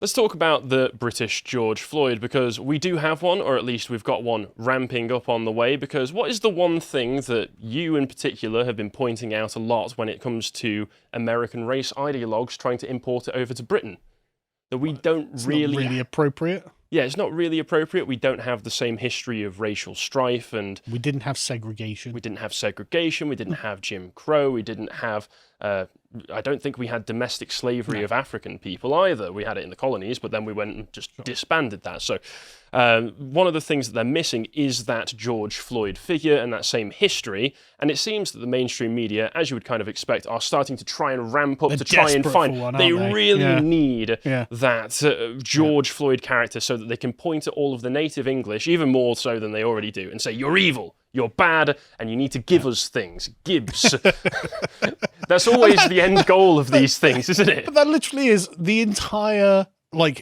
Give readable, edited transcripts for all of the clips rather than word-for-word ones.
Let's talk about the British George Floyd, because we do have one, or at least we've got one ramping up on the way, because what is the one thing that you in particular have been pointing out a lot when it comes to American race ideologues trying to import it over to Britain? That we don't It's really... not really appropriate. Yeah, it's not really appropriate. We don't have the same history of racial strife, and... We didn't have segregation. We didn't have segregation, we didn't have Jim Crow, we didn't have... I don't think we had domestic slavery of African people either. We had it in the colonies, but then we went and just disbanded that. So one of the things that they're missing is that George Floyd figure and that same history. And it seems that the mainstream media, as you would kind of expect, are starting to try and ramp up to try and find... They really need that George Floyd character so that they can point at all of the native English, even more so than they already do, and say, you're evil. You're bad, and you need to give us things. Gibbs. That's always the end goal of these things, isn't it? But that literally is the entire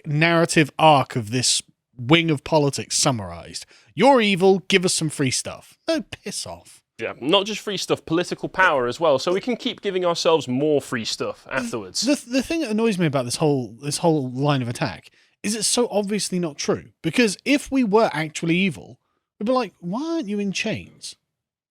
narrative arc of this wing of politics summarized. You're evil, give us some free stuff. No, piss off. Yeah, not just free stuff, political power as well, so we can keep giving ourselves more free stuff afterwards. The thing that annoys me about this whole line of attack is it's so obviously not true. Because if we were actually evil, we'd be like, why aren't you in chains?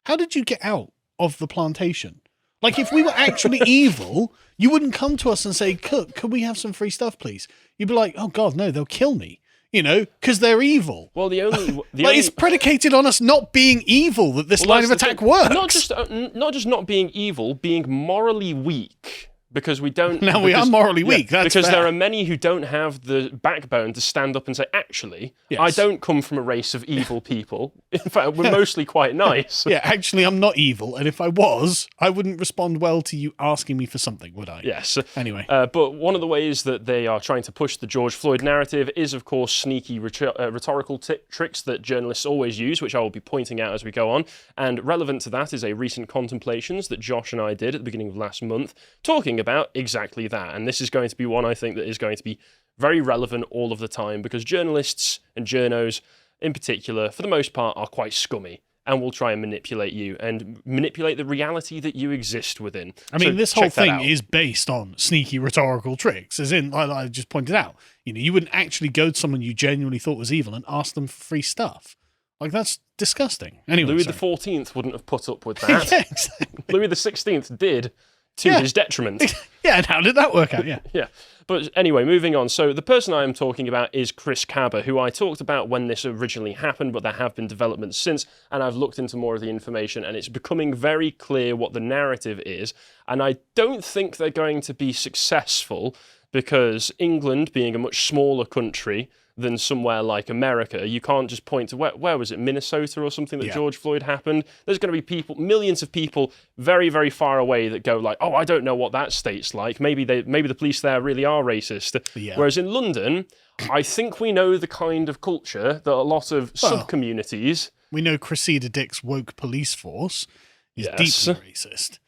How did you get out of the plantation? Like, if we were actually evil, you wouldn't come to us and say, could we have some free stuff, please? You'd be like, oh, God, no, they'll kill me. You know, because they're evil. Well, it's predicated on us not being evil that this line of attack works. Not just not being evil, being morally weak. Because we don't... Now, we are morally weak, that's because fair. there are many who don't have the backbone to stand up and say, actually, I don't come from a race of evil people. In fact, we're mostly quite nice. Yeah, actually, I'm not evil, and if I was, I wouldn't respond well to you asking me for something, would I? Yes. Anyway. But one of the ways that they are trying to push the George Floyd narrative is, of course, sneaky rhetorical tricks that journalists always use, which I will be pointing out as we go on. And relevant to that is a recent contemplations that Josh and I did at the beginning of last month, talking about exactly that. And this is going to be one I think that is going to be very relevant all of the time, because journalists and journos in particular, for the most part, are quite scummy and will try and manipulate you and manipulate the reality that you exist within. I mean, this whole thing is based on sneaky rhetorical tricks, as in, like I just pointed out, you wouldn't actually go to someone you genuinely thought was evil and ask them for free stuff. Like, that's disgusting. Anyway, Louis XIV wouldn't have put up with that. Yeah, exactly. Louis XVI did, to his detriment. Yeah, and how did that work out? Yeah. Yeah. But anyway, moving on. So the person I am talking about is Chris Kaba, who I talked about when this originally happened, but there have been developments since, and I've looked into more of the information, and it's becoming very clear what the narrative is, and I don't think they're going to be successful, because England, being a much smaller country than somewhere like America, you can't just point to, where was it, Minnesota or something that George Floyd happened? There's going to be millions of people very, very far away that go like, oh, I don't know what that state's like. Maybe the police there really are racist. Yeah. Whereas in London, I think we know the kind of culture that a lot of sub-communities... We know Cressida Dick's woke police force is deeply racist,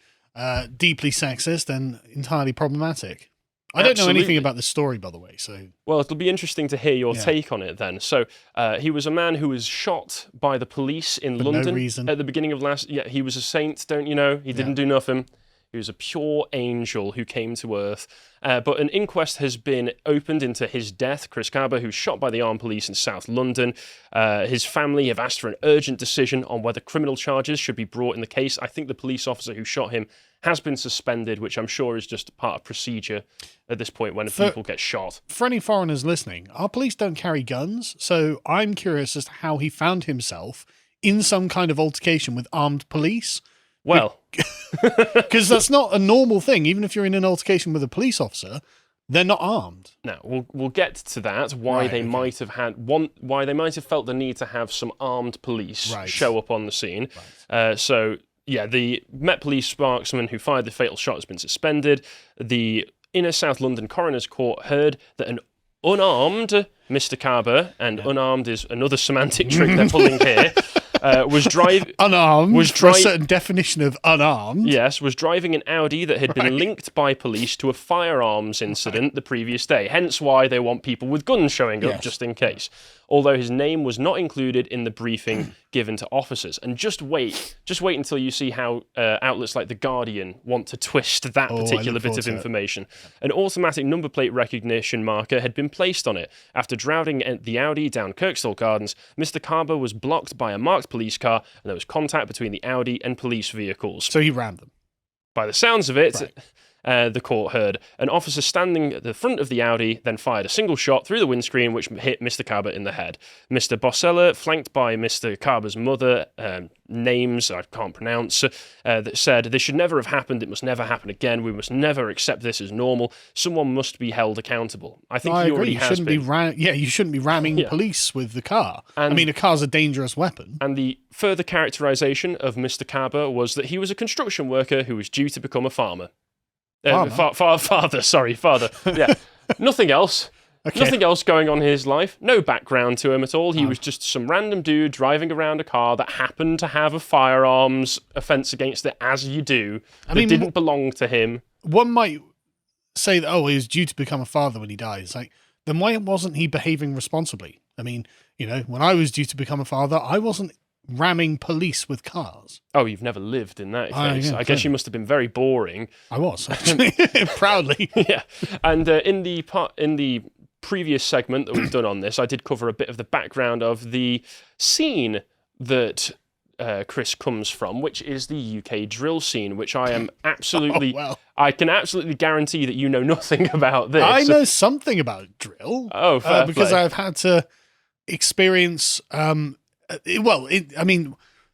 deeply sexist, and entirely problematic. I don't know anything about this story, by the way. So, well, it'll be interesting to hear your take on it then. So, he was a man who was shot by the police in London at the beginning of last... Yeah, he was a saint, don't you know? He didn't do nothing. He was a pure angel who came to earth. But an inquest has been opened into his death. Chris Kaba, who's shot by the armed police in South London. His family have asked for an urgent decision on whether criminal charges should be brought in the case. I think the police officer who shot him has been suspended, which I'm sure is just part of procedure at this point when people get shot. For any foreigners listening, our police don't carry guns, so I'm curious as to how he found himself in some kind of altercation with armed police. Well... Because that's not a normal thing. Even if you're in an altercation with a police officer, they're not armed. Now, we'll get to that, why they might have felt the need to have some armed police show up on the scene. So... Yeah, the Met Police spokesman who fired the fatal shot has been suspended. The Inner South London Coroner's Court heard that an unarmed Mr. Kaba, and unarmed is another semantic trick they're pulling here, was driving unarmed for a certain definition of unarmed. Yes, was driving an Audi that had been linked by police to a firearms incident the previous day. Hence why they want people with guns showing up just in case. Although his name was not included in the briefing given to officers. And just wait until you see how outlets like The Guardian want to twist that particular bit of information. An automatic number plate recognition marker had been placed on it. After driving the Audi down Kirkstall Gardens, Mr. Kaba was blocked by a marked police car, and there was contact between the Audi and police vehicles. So he rammed them. By the sounds of it, the court heard an officer standing at the front of the Audi, then fired a single shot through the windscreen, which hit Mr. Kaba in the head. Mr. Bossella, flanked by Mr. Kaba's mother, names I can't pronounce, that said, "This should never have happened. It must never happen again. We must never accept this as normal. Someone must be held accountable." I think he already has been. You shouldn't be ramming police with the car. I mean, a car's a dangerous weapon. And the further characterization of Mr. Kaba was that he was a construction worker who was due to become a farmer. Father. Yeah. Nothing else. Okay. Nothing else going on in his life. No background to him at all. He was just some random dude driving around a car that happened to have a firearms offence against it, as you do. That didn't belong to him. One might say that, he was due to become a father when he dies. Then why wasn't he behaving responsibly? I mean, when I was due to become a father, I wasn't ramming police with cars. Oh, you've never lived in that case. I guess you must have been very boring. I was, actually. Proudly. Yeah. And in the previous segment that we've done on this, I did cover a bit of the background of the scene that Chris comes from, which is the UK drill scene, which I am absolutely... I can absolutely guarantee that you know nothing about this. I know something about drill. Oh, fair because play. I've had to experience...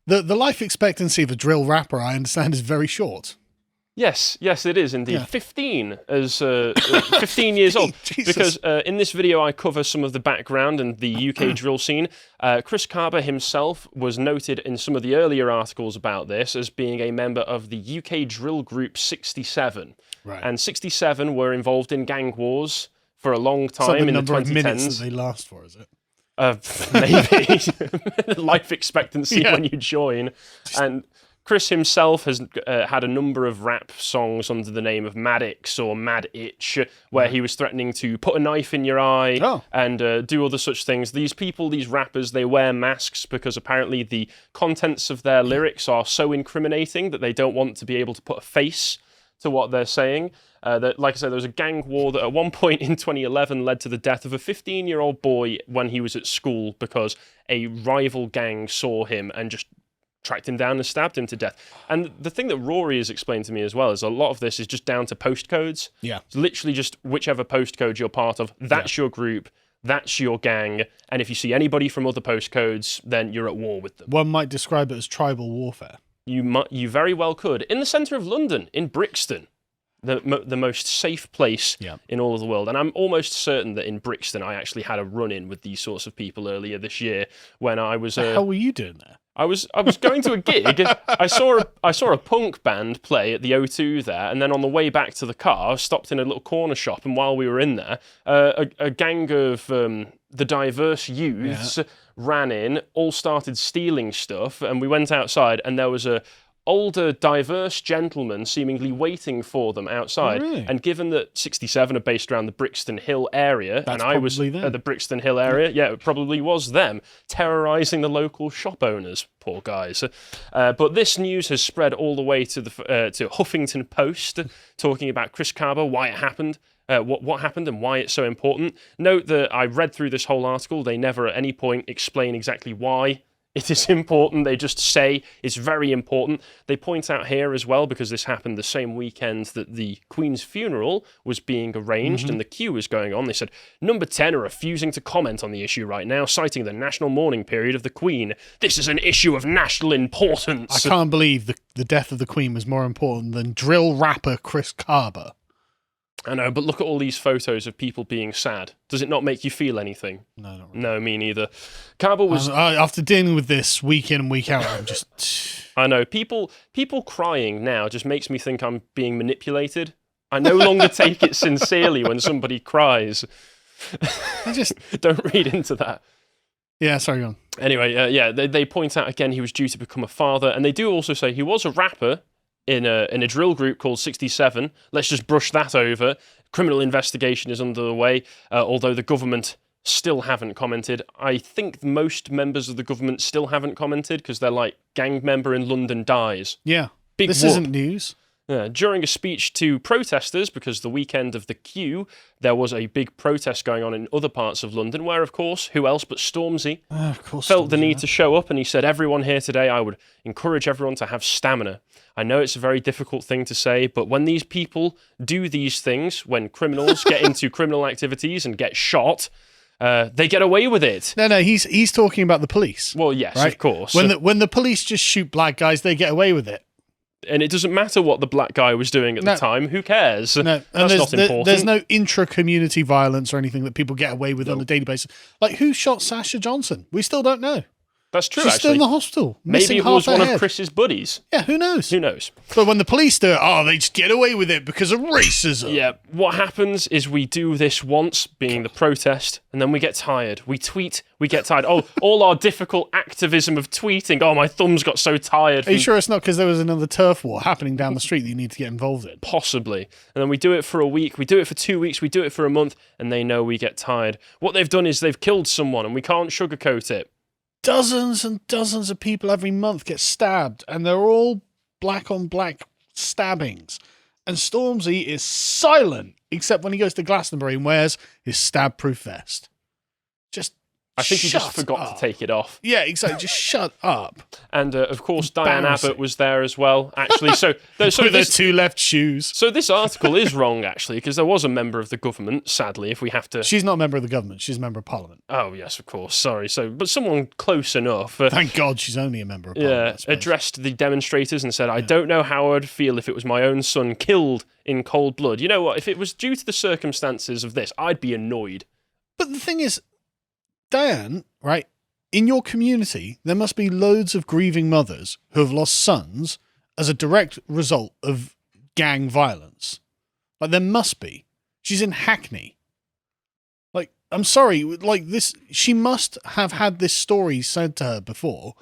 the life expectancy of a drill rapper, I understand, is very short. Yes, it is indeed. Yeah. 15 years old. Because in this video, I cover some of the background and the UK drill scene. Chris Kaba himself was noted in some of the earlier articles about this as being a member of the UK drill group 67. Right. And 67 were involved in gang wars for a long time in the 2010s. Number of minutes that they last for, is it? Maybe. Life expectancy when you join. And Chris himself has had a number of rap songs under the name of Maddox or Mad Itch, where he was threatening to put a knife in your eye and do other such things. These rappers, they wear masks because apparently the contents of their lyrics are so incriminating that they don't want to be able to put a face to what they're saying. That, like I said, there was a gang war that at one point in 2011 led to the death of a 15-year-old boy when he was at school because a rival gang saw him and just tracked him down and stabbed him to death. And the thing that Rory has explained to me as well is a lot of this is just down to postcodes. Yeah. It's literally just whichever postcode you're part of, that's your group, that's your gang, and if you see anybody from other postcodes, then you're at war with them. One might describe it as tribal warfare. You very well could. In the centre of London, in Brixton, the most safe place in all of the world. And I'm almost certain that in Brixton, I actually had a run-in with these sorts of people earlier this year when I was... How were you doing there? I was going to a gig. I saw a punk band play at the O2 there, and then on the way back to the car, I stopped in a little corner shop, and while we were in there, a gang of the diverse youths ran in, all started stealing stuff, and we went outside, and there was a older, diverse gentleman seemingly waiting for them outside. Really? And given that 67 are based around the Brixton Hill area, and I was at the Brixton Hill area, it probably was them, terrorising the local shop owners. Poor guys. But this news has spread all the way to the to Huffington Post, talking about Chris Kaba, why it happened, what happened and why it's so important. Note that I read through this whole article. They never at any point explain exactly why it is important. They just say it's very important. They point out here as well, because this happened the same weekend that the Queen's funeral was being arranged and the queue was going on. They said, Number 10 are refusing to comment on the issue right now, citing the national mourning period of the Queen. This is an issue of national importance. I can't believe the death of the Queen was more important than drill rapper Chris Kaba. I know, but look at all these photos of people being sad. Does it not make you feel anything? No, not really. No, me neither. Kaba was... after dealing with this week in and week out, I'm just... I know. People crying now just makes me think I'm being manipulated. I no longer take it sincerely when somebody cries. I just... Don't read into that. Yeah, sorry, go Anyway, they point out again he was due to become a father, and they do also say he was a rapper in a drill group called 67. Let's just brush that over. Criminal investigation is underway, although the government still haven't commented. I think most members of the government still haven't commented because they're like, gang member in London dies. Yeah. Big This whoop. isn't news. During a speech to protesters, because the weekend of the Q, there was a big protest going on in other parts of London, where, of course, who else but Stormzy Of course, felt the Stormzy, need yeah. to show up, and he said, everyone here today, I would encourage everyone to have stamina. I know it's a very difficult thing to say, but when these people do these things, when criminals get into criminal activities and get shot, they get away with it. No, he's talking about the police. Well, yes, right? of course. When the police just shoot black guys, they get away with it. And it doesn't matter what the black guy was doing at the time. Who cares? No, That's not important. There's no intra-community violence or anything that people get away with on a daily basis. Like, who shot Sasha Johnson? We still don't know. That's true, She's actually. still in the hospital. Maybe it was one of Chris's buddies. Yeah, who knows? Who knows? But when the police do it, they just get away with it because of racism. Yeah, what happens is we do this once, being the protest, and then we get tired. We tweet, we get tired. All our difficult activism of tweeting. My thumbs got so tired. Are you sure it's not because there was another turf war happening down the street that you need to get involved in? Possibly. And then we do it for a week, we do it for 2 weeks, we do it for a month, and they know we get tired. What they've done is they've killed someone, and we can't sugarcoat it. Dozens and dozens of people every month get stabbed, and they're all black on black stabbings. And Stormzy is silent, except when he goes to Glastonbury and wears his stab-proof vest. I think he just forgot to take it off. Yeah, exactly. Just shut up. And, of course, Diane Abbott was there as well, actually. With her two left shoes. So this article is wrong, actually, because there was a member of the government, sadly, if we have to... She's not a member of the government. She's a member of Parliament. Oh, yes, of course. Sorry. But someone close enough. Thank God she's only a member of Parliament. Addressed the demonstrators and said, I don't know how I'd feel if it was my own son killed in cold blood. You know what? If it was due to the circumstances of this, I'd be annoyed. But the thing is, Diane, right, in your community, there must be loads of grieving mothers who have lost sons as a direct result of gang violence. Like, there must be. She's in Hackney. Like, I'm sorry, like this, she must have had this story said to her before.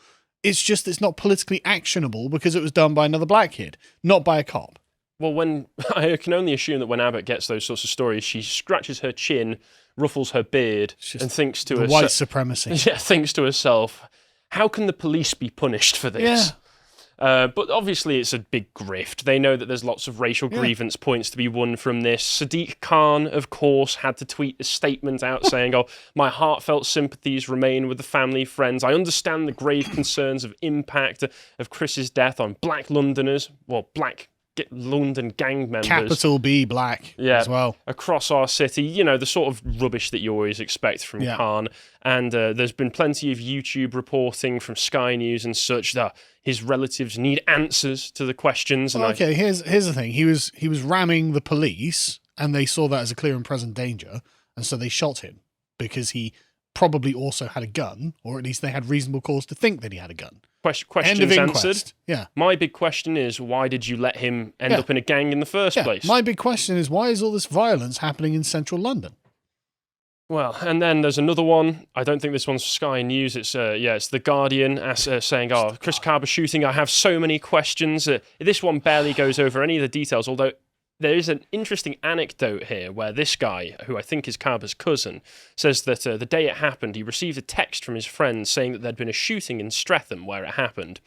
It's just, it's not politically actionable because it was done by another black kid, not by a cop. Well, I can only assume that when Abbott gets those sorts of stories, she scratches her chin, ruffles her beard, and thinks to herself... white supremacy. Yeah, thinks to herself, how can the police be punished for this? Yeah. But obviously it's a big grift. They know that there's lots of racial grievance points to be won from this. Sadiq Khan, of course, had to tweet a statement out saying, my heartfelt sympathies remain with the family, friends. I understand the grave concerns of impact of Chris's death on black Londoners, black London gang members. Capital B black as well. Across our city, the sort of rubbish that you always expect from Khan. And there's been plenty of YouTube reporting from Sky News and such that his relatives need answers to the questions. And here's the thing. He was ramming the police, and they saw that as a clear and present danger, and so they shot him because he probably also had a gun, or at least they had reasonable cause to think that he had a gun. Questions End of answered. Inquest. Yeah. My big question is, why did you let him end up in a gang in the first place? My big question is, why is all this violence happening in central London? Well, and then there's another one. I don't think this one's Sky News. It's The Guardian saying, Chris Kaba shooting. I have so many questions. This one barely goes over any of the details, although there is an interesting anecdote here where this guy, who I think is Kaba's cousin, says that the day it happened, he received a text from his friend saying that there'd been a shooting in Streatham where it happened.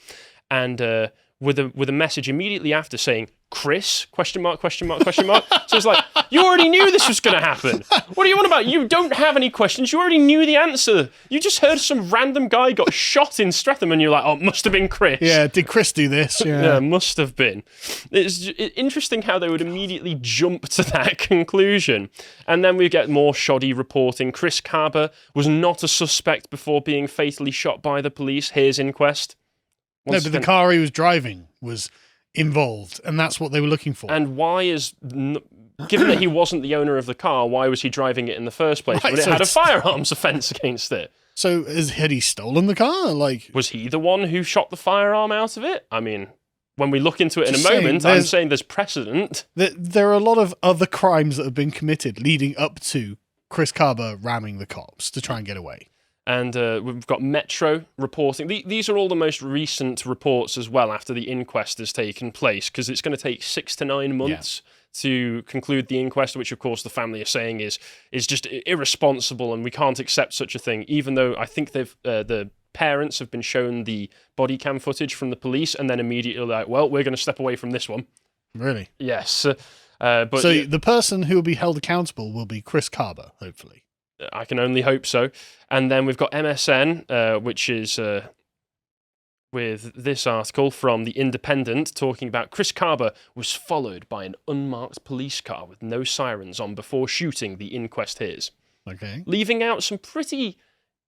And with a message immediately after saying, Chris, question mark. So it's like, you already knew this was going to happen. What are you on about? You don't have any questions. You already knew the answer. You just heard some random guy got shot in Streatham and you're like, it must have been Chris. Yeah, did Chris do this? Yeah, must have been. It's interesting how they would immediately jump to that conclusion. And then we get more shoddy reporting. Chris Kaba was not a suspect before being fatally shot by the police. Here's Inquest. But the car he was driving was involved, and that's what they were looking for. And why given that he wasn't the owner of the car, why was he driving it in the first place when it had a firearms offence against it? So had he stolen the car? Was he the one who shot the firearm out of it? I mean, when we look into it in a moment, I'm saying there's precedent. There are a lot of other crimes that have been committed leading up to Chris Kaba ramming the cops to try and get away. And we've got Metro reporting. These are all the most recent reports as well after the inquest has taken place, because it's going to take 6 to 9 months to conclude the inquest, which of course the family are saying is just irresponsible, and we can't accept such a thing, even though I think the parents have been shown the body cam footage from the police and then immediately like, well, we're going to step away from this one. Really? Yes. But so the person who will be held accountable will be Chris Kaba, hopefully. I can only hope so. And then we've got MSN, which is with this article from The Independent talking about Chris Kaba was followed by an unmarked police car with no sirens on before shooting, the inquest hears. Okay. Leaving out some pretty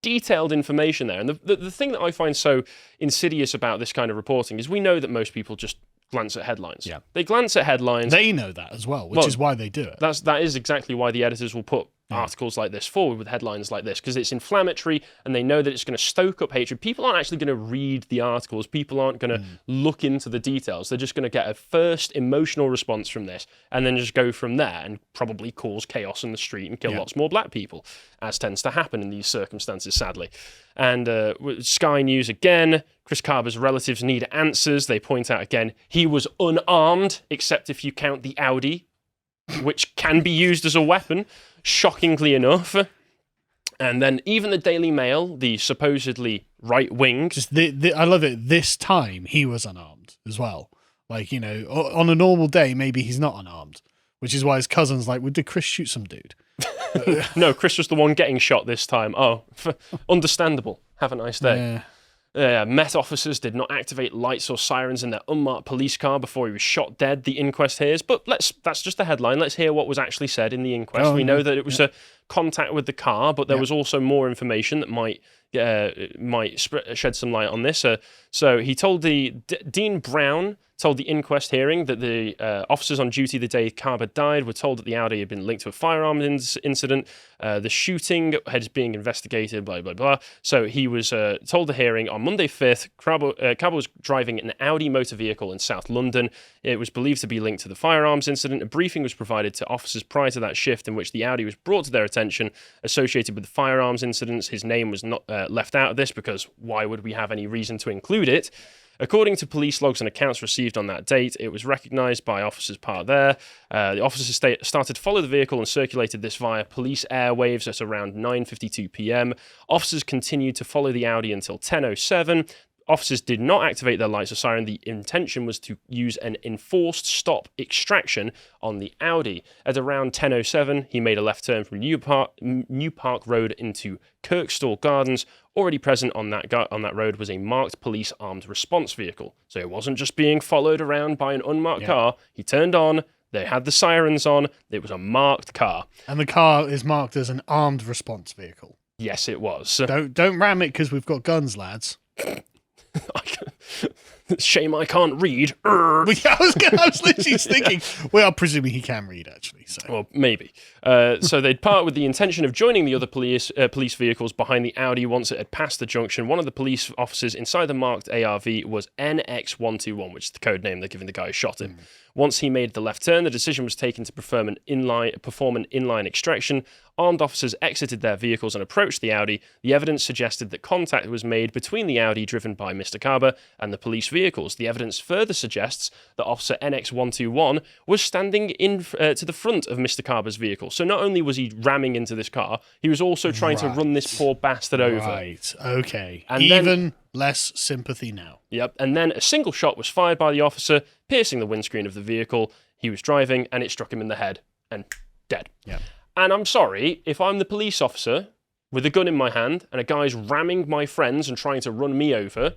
detailed information there. And the thing that I find so insidious about this kind of reporting is we know that most people just glance at headlines. Yeah. They glance at headlines. They know that as well, which is why they do it. That is exactly why the editors will put articles like this forward with headlines like this, because it's inflammatory and they know that it's going to stoke up hatred. People aren't actually going to read the articles. People aren't going to look into the details. They're just going to get a first emotional response from this and then just go from there and probably cause chaos in the street and kill lots more black people, as tends to happen in these circumstances, sadly. And Sky News again, Chris Kaba's relatives need answers. They point out again, he was unarmed, except if you count the Audi, which can be used as a weapon, shockingly enough. And then even the Daily Mail, the supposedly right wing, just I love it. This time he was unarmed as well. Like, you know, on a normal day, maybe he's not unarmed, which is why his cousin's like, well, did Chris shoot some dude? No, Chris was the one getting shot this time. Oh, understandable. Have a nice day. Met officers did not activate lights or sirens in their unmarked police car before he was shot dead, the inquest hears. But that's just a headline. Let's hear what was actually said in the inquest. We know that it was a contact with the car, but there was also more information that might shed some light on this. So he told Dean Brown told the inquest hearing that the officers on duty the day Kaba died were told that the Audi had been linked to a firearms incident. The shooting is being investigated, blah, blah, blah. So he was told the hearing on Monday 5th, Kaba was driving an Audi motor vehicle in South London. It was believed to be linked to the firearms incident. A briefing was provided to officers prior to that shift in which the Audi was brought to their attention associated with the firearms incidents. His name was not left out of this because why would we have any reason to include it? According to police logs and accounts received on that date, it was recognised by officers part there. The officers started to follow the vehicle and circulated this via police airwaves at around 9:52 p.m. Officers continued to follow the Audi until 10:07. Officers did not activate their lights or siren. The intention was to use an enforced stop extraction on the Audi. At around 10:07, he made a left turn from New Park Road into Kirkstall Gardens. Already present on that road was a marked police armed response vehicle. So it wasn't just being followed around by an unmarked car. He turned on. They had the sirens on. It was a marked car. And the car is marked as an armed response vehicle. Yes, it was. Don't ram it because we've got guns, lads. Shame I can't read. I was literally thinking, we are presuming he can read, actually. So. Well, maybe. So they'd part with the intention of joining the other police vehicles behind the Audi once it had passed the junction. One of the police officers inside the marked ARV was NX121, which is the code name they're giving the guy who shot him. Once he made the left turn, the decision was taken to perform an inline extraction. Armed officers exited their vehicles and approached the Audi. The evidence suggested that contact was made between the Audi driven by Mr. Kaba and the police vehicles. The evidence further suggests that Officer NX121 was standing to the front of Mr. Kaba's vehicle. So not only was he ramming into this car, he was also trying to run this poor bastard over. Right, okay. And even less sympathy now. Yep, and then a single shot was fired by the officer, piercing the windscreen of the vehicle he was driving, and it struck him in the head, and dead. Yeah. And I'm sorry, if I'm the police officer with a gun in my hand and a guy's ramming my friends and trying to run me over,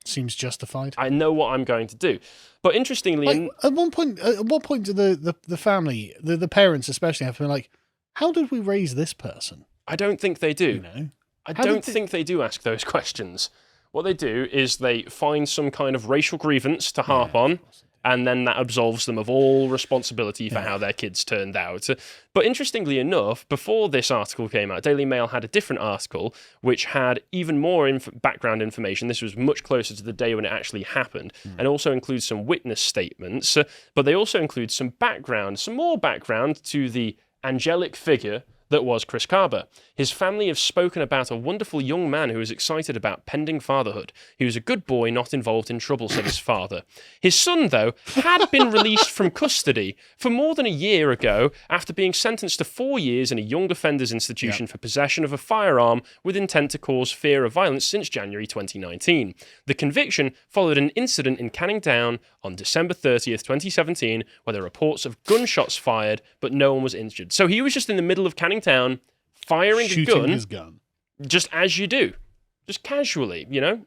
seems justified. I know what I'm going to do. But interestingly, at what point do the family, the parents especially, have to be like, how did we raise this person? I don't think they do. You know? I don't think they do ask those questions. What they do is they find some kind of racial grievance to harp on, and then that absolves them of all responsibility for how their kids turned out. But interestingly enough, before this article came out, Daily Mail had a different article which had even more background information. This was much closer to the day when it actually happened, and also includes some witness statements, but they also include some more background to the angelic figure that was Chris Kaba. His family have spoken about a wonderful young man who was excited about pending fatherhood. He was a good boy, not involved in trouble, said his father. His son, though, had been released from custody for more than a year ago after being sentenced to 4 years in a young offenders institution for possession of a firearm with intent to cause fear of violence since January 2019. The conviction followed an incident in Canning Town on December 30th, 2017, where there were reports of gunshots fired, but no one was injured. So he was just in the middle of Canning Town, firing Shooting a gun, his gun, just as you do, just casually, you know?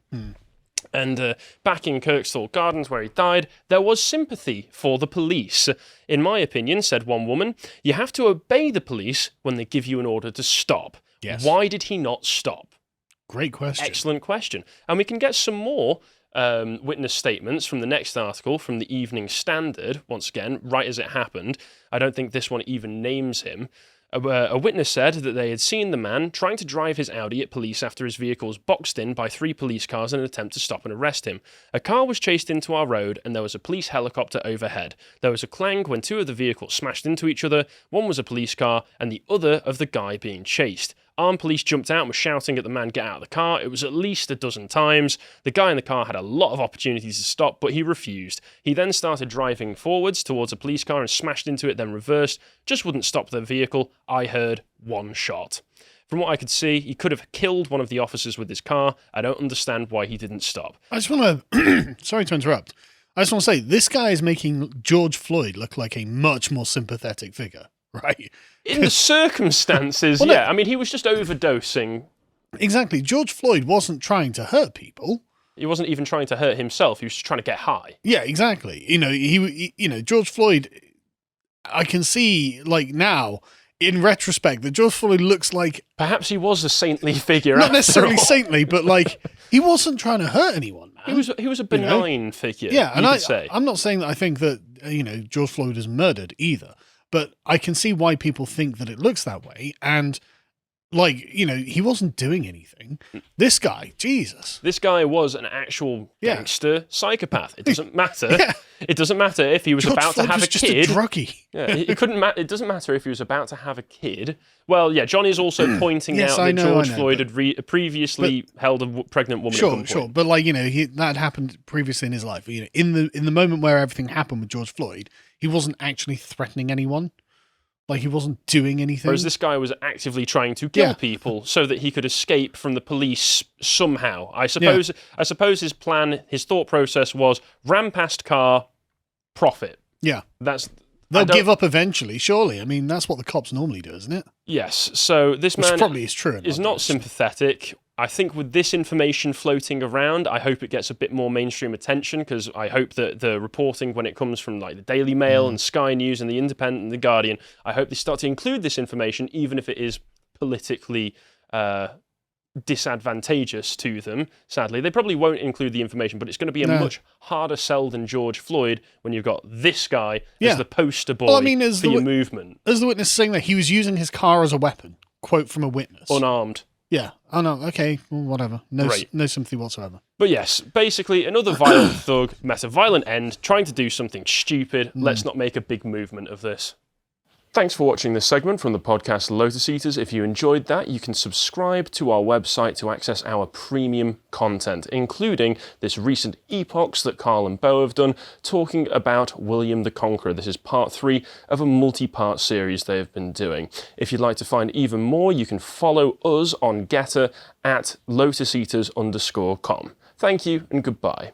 And back in Kirkstall Gardens, where he died, there was sympathy for the police. In my opinion, said one woman, you have to obey the police when they give you an order to stop. Yes. Why did he not stop? Great question. Excellent question. And we can get some more witness statements from the next article from the Evening Standard, once again, right as it happened. I don't think this one even names him. A witness said that they had seen the man trying to drive his Audi at police after his vehicle was boxed in by 3 police cars in an attempt to stop and arrest him. A car was chased into our road and there was a police helicopter overhead. There was a clang when 2 of the vehicles smashed into each other. One was a police car and the other of the guy being chased. Armed police jumped out and were shouting at the man, get out of the car. It was at least a dozen times. The guy in the car had a lot of opportunities to stop, but he refused. He then started driving forwards towards a police car and smashed into it, then reversed. Just wouldn't stop the vehicle. I heard 1 shot. From what I could see, he could have killed one of the officers with his car. I don't understand why he didn't stop. I just want to, sorry to interrupt. I just want to say, this guy is making George Floyd look like a much more sympathetic figure, right? In the circumstances, Well, no. yeah. I mean, he was just overdosing. Exactly. George Floyd wasn't trying to hurt people. He wasn't even trying to hurt himself. He was just trying to get high. Yeah, exactly. George Floyd, I can see, like, now, in retrospect, that George Floyd looks like... Perhaps he was a saintly figure. Not after necessarily all. saintly, but, like, he wasn't trying to hurt anyone, man. He was a benign figure. Yeah, and you could say. I'm not saying that I think that, George Floyd is murdered either, but I can see why people think that it looks that way, and... Like, he wasn't doing anything. This guy, Jesus. This guy was an actual gangster psychopath. It doesn't matter. Yeah. It doesn't matter if he was George about Floyd to have was a just kid. a druggie. Yeah, it couldn't matter. It doesn't matter if he was about to have a kid. Well, yeah, John is also pointing Yes, out I that know, George I know, Floyd had previously held a pregnant woman at gunpoint. Sure. But like, that happened previously in his life. In the moment where everything happened with George Floyd, he wasn't actually threatening anyone. Like, he wasn't doing anything. Whereas this guy was actively trying to kill people so that he could escape from the police somehow. I suppose his plan, his thought process was ram past car, profit. Yeah. They'll give up eventually, surely. I mean, that's what the cops normally do, isn't it? Yes. So this man probably is true. Is not sympathetic. I think with this information floating around, I hope it gets a bit more mainstream attention, because I hope that the reporting, when it comes from like the Daily Mail and Sky News and the Independent and the Guardian, I hope they start to include this information, even if it is politically disadvantageous to them. Sadly, they probably won't include the information, but it's going to be a much harder sell than George Floyd when you've got this guy as the poster boy for your movement. As the witness saying that he was using his car as a weapon. Quote from a witness. Unarmed. Yeah. Oh, no. Okay. Well, whatever. No sympathy whatsoever. But yes, basically, another violent thug met a violent end, trying to do something stupid. Let's not make a big movement of this. Thanks for watching this segment from the podcast Lotus Eaters. If you enjoyed that, you can subscribe to our website to access our premium content, including this recent epochs that Carl and Bo have done, talking about William the Conqueror. This is part 3 of a multi-part series they have been doing. If you'd like to find even more, you can follow us on Getter at lotuseaters_com. Thank you and goodbye.